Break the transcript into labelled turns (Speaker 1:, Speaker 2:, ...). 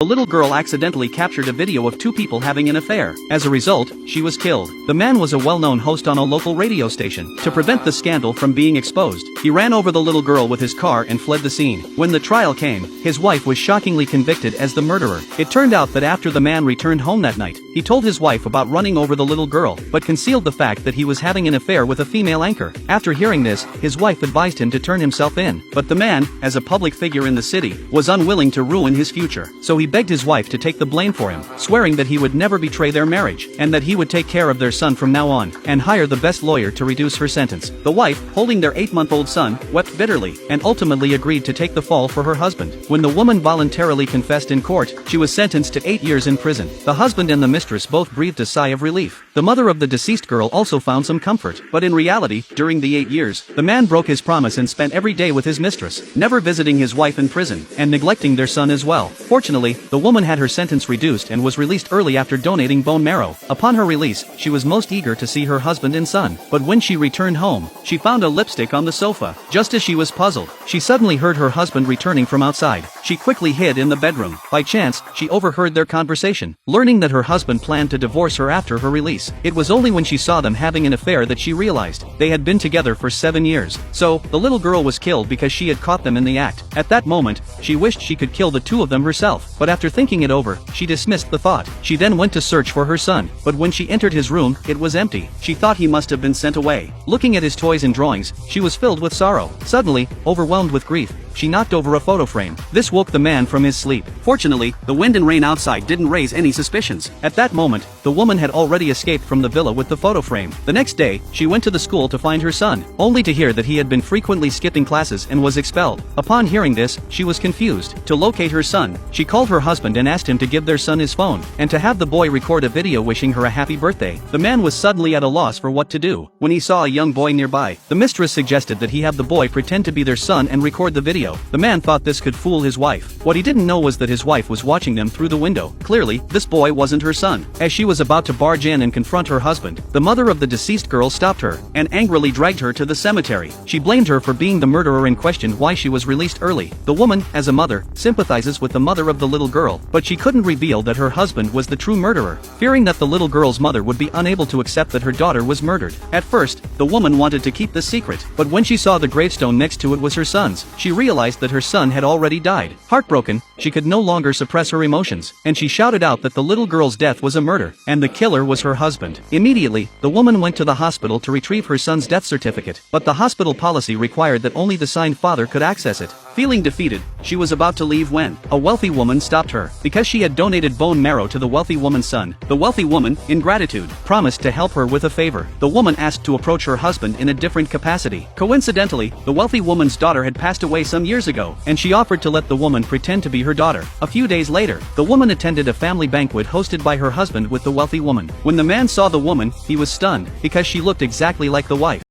Speaker 1: The little girl accidentally captured a video of two people having an affair. As a result, she was killed. The man was a well-known host on a local radio station. To prevent the scandal from being exposed, he ran over the little girl with his car and fled the scene. When the trial came, his wife was shockingly convicted as the murderer. It turned out that after the man returned home that night, he told his wife about running over the little girl, but concealed the fact that he was having an affair with a female anchor. After hearing this, his wife advised him to turn himself in. But the man, as a public figure in the city, was unwilling to ruin his future. So he begged his wife to take the blame for him, swearing that he would never betray their marriage, and that he would take care of their son from now on, and hire the best lawyer to reduce her sentence. The wife, holding their 8-month-old son, wept bitterly, and ultimately agreed to take the fall for her husband. When the woman voluntarily confessed in court, she was sentenced to 8 years in prison. The husband and the mistress both breathed a sigh of relief. The mother of the deceased girl also found some comfort, but in reality, during the 8 years, the man broke his promise and spent every day with his mistress, never visiting his wife in prison, and neglecting their son as well. Fortunately, the woman had her sentence reduced and was released early after donating bone marrow. Upon her release, she was most eager to see her husband and son, but when she returned home, she found a lipstick on the sofa. Just as she was puzzled, she suddenly heard her husband returning from outside. She quickly hid in the bedroom. By chance, she overheard their conversation, learning that her husband planned to divorce her after her release. It was only when she saw them having an affair that she realized they had been together for 7 years. So, the little girl was killed because she had caught them in the act. At that moment, she wished she could kill the two of them herself, but after thinking it over, she dismissed the thought. She then went to search for her son, but when she entered his room, it was empty. She thought he must have been sent away. Looking at his toys and drawings, she was filled with sorrow. Suddenly, overwhelmed with grief, she knocked over a photo frame. This woke the man from his sleep. Fortunately, the wind and rain outside didn't raise any suspicions. At that moment, the woman had already escaped from the villa with the photo frame. The next day, she went to the school to find her son, only to hear that he had been frequently skipping classes and was expelled. Upon hearing this, she was confused. To locate her son, she called her husband and asked him to give their son his phone, and to have the boy record a video wishing her a happy birthday. The man was suddenly at a loss for what to do. When he saw a young boy nearby, the mistress suggested that he have the boy pretend to be their son and record the video. The man thought this could fool his wife. What he didn't know was that his wife was watching them through the window. Clearly, this boy wasn't her son. As she was about to barge in and confront her husband, the mother of the deceased girl stopped her, and angrily dragged her to the cemetery. She blamed her for being the murderer and questioned why she was released early. The woman, as a mother, sympathizes with the mother of the little girl, but she couldn't reveal that her husband was the true murderer, fearing that the little girl's mother would be unable to accept that her daughter was murdered. At first, the woman wanted to keep the secret, but when she saw the gravestone next to it was her son's, she realized that her son had already died. Heartbroken, she could no longer suppress her emotions, and she shouted out that the little girl's death was a murder, and the killer was her husband. Immediately, the woman went to the hospital to retrieve her son's death certificate, but the hospital policy required that only the signed father could access it. Feeling defeated, she was about to leave when a wealthy woman stopped her. Because she had donated bone marrow to the wealthy woman's son, the wealthy woman, in gratitude, promised to help her with a favor. The woman asked to approach her husband in a different capacity. Coincidentally, the wealthy woman's daughter had passed away some years ago, and she offered to let the woman pretend to be her daughter. A few days later, the woman attended a family banquet hosted by her husband with the wealthy woman. When the man saw the woman, he was stunned, because she looked exactly like the wife.